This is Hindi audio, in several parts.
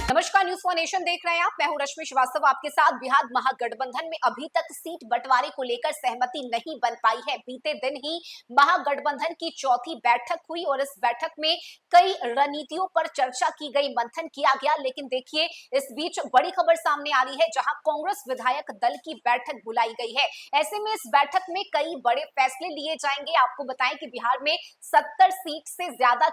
नमस्कार, न्यूज फॉर नेशन देख रहे हैं आप। मैं हूं रश्मि श्रीवास्तव आपके साथ। बिहार महागठबंधन में अभी तक सीट बंटवारे को लेकर सहमति नहीं बन पाई है। बीते दिन ही महागठबंधन की चौथी बैठक हुई और इस बैठक में कई रणनीतियों पर चर्चा की गई, मंथन किया गया। लेकिन देखिए, इस बीच बड़ी खबर सामने आ रही है, जहां कांग्रेस विधायक दल की बैठक बुलाई गई है। ऐसे में इस बैठक में कई बड़े फैसले लिए जाएंगे। आपको बताएं कि बिहार में 70 सीट से ज्यादा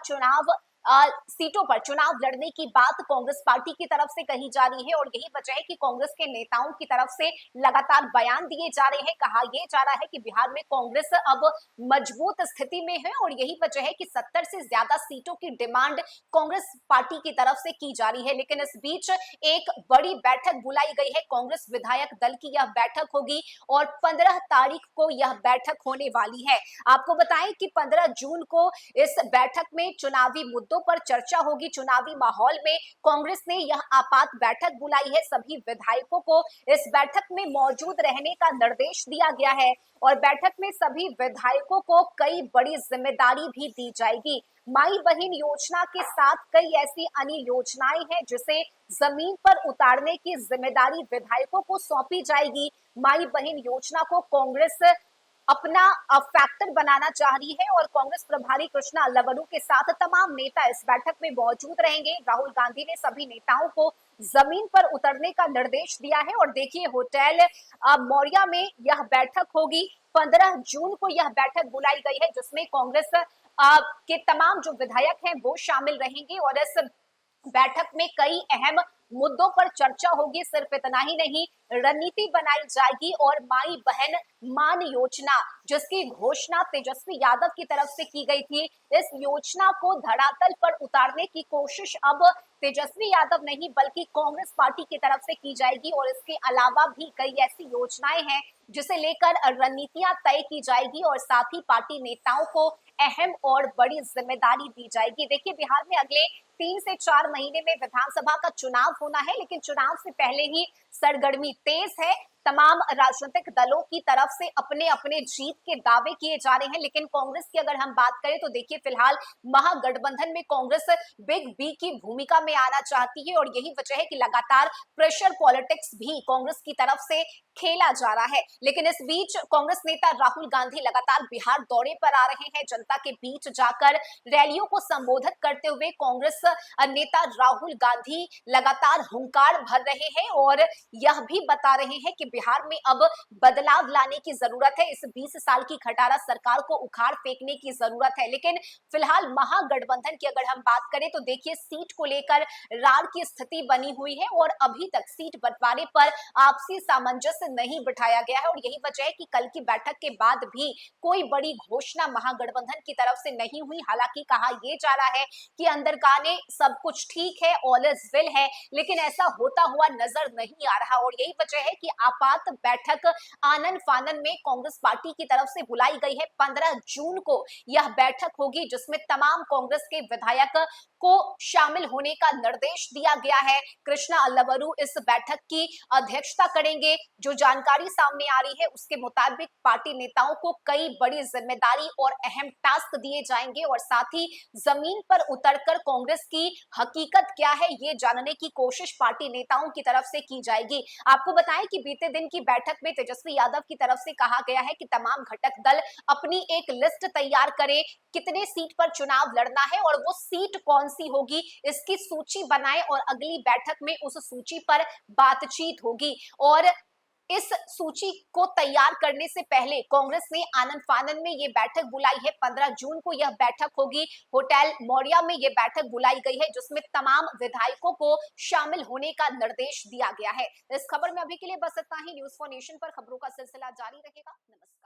सीटों पर चुनाव लड़ने की बात कांग्रेस पार्टी की तरफ से कही जा रही है और यही वजह है कि कांग्रेस के नेताओं की तरफ से लगातार बयान दिए जा रहे हैं। कहा यह जा रहा है कि बिहार में कांग्रेस अब मजबूत स्थिति में है और यही वजह है कि 70 से ज्यादा सीटों की डिमांड कांग्रेस पार्टी की तरफ से की जा रही है। लेकिन इस बीच एक बड़ी बैठक बुलाई गई है। कांग्रेस विधायक दल की यह बैठक होगी और 15 तारीख को यह बैठक होने वाली है। आपको बताएं कि 15 जून को इस बैठक में चुनावी मुद्दों पर चर्चा होगी। चुनावी माहौल में कांग्रेस ने यह आपात बैठक बुलाई है। सभी विधायकों को इस बैठक में मौजूद रहने का निर्देश दिया गया है और बैठक में सभी विधायकों को कई बड़ी जिम्मेदारी भी दी जाएगी। माई बहन योजना के साथ कई ऐसी अन्य योजनाएं हैं जिसे जमीन पर उतारने की जिम्मेदारी विधायकों को सौंपी जाएगी। माई बहन योजना को कांग्रेस अपना फैक्टर बनाना चाह रही है और कांग्रेस प्रभारी कृष्णा अल्लावरू के साथ तमाम नेता इस बैठक में मौजूद रहेंगे। राहुल गांधी ने सभी नेताओं को जमीन पर उतरने का निर्देश दिया है और देखिए, होटल मौर्या में यह बैठक होगी। 15 जून को यह बैठक बुलाई गई है जिसमें कांग्रेस के तमाम जो विधायक हैं वो शामिल रहेंगे और इस बैठक में कई अहम मुद्दों पर चर्चा होगी। सिर्फ इतना ही नहीं, रणनीति बनाई जाएगी और माई बहन मान योजना जिसकी घोषणा तेजस्वी यादव की तरफ से की गई थी, इस योजना को धरातल पर उतारने की कोशिश अब तेजस्वी यादव नहीं बल्कि कांग्रेस पार्टी की तरफ से की जाएगी। और इसके अलावा भी कई ऐसी योजनाएं हैं जिसे लेकर रणनीतियां तय की जाएगी और साथ ही पार्टी नेताओं को अहम और बड़ी जिम्मेदारी दी जाएगी। देखिए, बिहार में अगले 3 से 4 महीने में विधानसभा का चुनाव होना है, लेकिन चुनाव से पहले ही सरगर्मी तेज है। तमाम राजनीतिक दलों की तरफ से अपने अपने जीत के दावे किए जा रहे हैं। लेकिन कांग्रेस की अगर हम बात करें तो देखिए, फिलहाल महागठबंधन में कांग्रेस बिग बी की भूमिका में आना चाहती है और यही वजह है कि लगातार प्रेशर पॉलिटिक्स भी कांग्रेस की तरफ से खेला जा रहा है। लेकिन इस बीच कांग्रेस नेता राहुल गांधी लगातार बिहार दौरे पर आ रहे हैं। जनता के बीच जाकर रैलियों को संबोधित करते हुए कांग्रेस नेता राहुल गांधी लगातार हुंकार भर रहे हैं और यह भी बता रहे हैं कि बिहार में अब बदलाव लाने की जरूरत है। इस 20 साल की खटारा सरकार को उखाड़ फेंकने की जरूरत है। लेकिन फिलहाल महागठबंधन की अगर हम बात करें तो देखिए, सीट को लेकर रार की स्थिति बनी हुई है और अभी तक सीट बंटवारे पर आपसी सामंजस्य नहीं बिठाया गया है और यही वजह है कि कल की बैठक के बाद भी कोई बड़ी घोषणा महागठबंधन की तरफ से नहीं हुई। हालांकि कहा यह जा रहा है कि अंदरकाने सब कुछ ठीक है, ऑल इज वेल है, लेकिन ऐसा होता हुआ नजर नहीं आ रहा और यही वजह है कि आपात बैठक आनन फानन में कांग्रेस पार्टी की तरफ से बुलाई गई है। 15 जून को यह बैठक होगी जिसमें तमाम कांग्रेस के विधायक को शामिल होने का निर्देश दिया गया है। कृष्णा अल्लावरू इस बैठक की अध्यक्षता करेंगे। जो जानकारी सामने आ रही है उसके मुताबिक पार्टी नेताओं को कई बड़ी जिम्मेदारी और अहम टास्क दिए जाएंगे और साथ ही जमीन पर उतरकर कांग्रेस की हकीकत क्या है ये जानने की कोशिश पार्टी नेताओं की तरफ से की जाएगी। आपको बताएं कि बीते दिन की बैठक में तेजस्वी यादव की तरफ से कहा गया है कि तमाम घटक दल अपनी एक लिस्ट तैयार करें, कितने सीट पर चुनाव लड़ना है और वो सीट कौन सी होगी इसकी सूची बनाएं और अगली बैठक में उस सूची पर बातचीत होगी। और इस सूची को तैयार करने से पहले कांग्रेस ने आनन फानन में ये बैठक बुलाई है। 15 जून को यह बैठक होगी। होटल मौर्या में यह बैठक बुलाई गई है जिसमें तमाम विधायकों को शामिल होने का निर्देश दिया गया है। इस खबर में अभी के लिए बस इतना ही। न्यूज फॉर नेशन पर खबरों का सिलसिला जारी रहेगा। नमस्कार।